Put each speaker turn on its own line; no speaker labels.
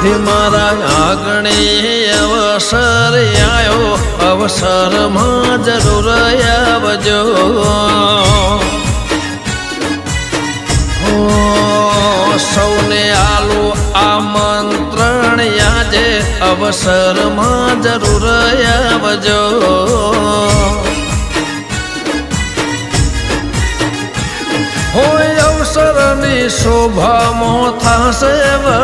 મારા આગણે અવસર આયો અવસરમાં જરૂર આવજો સૌને આલો આમંત્રણ આજે અવસરમાં જરૂર આવજો હોય અવસરની શોભામાં થશે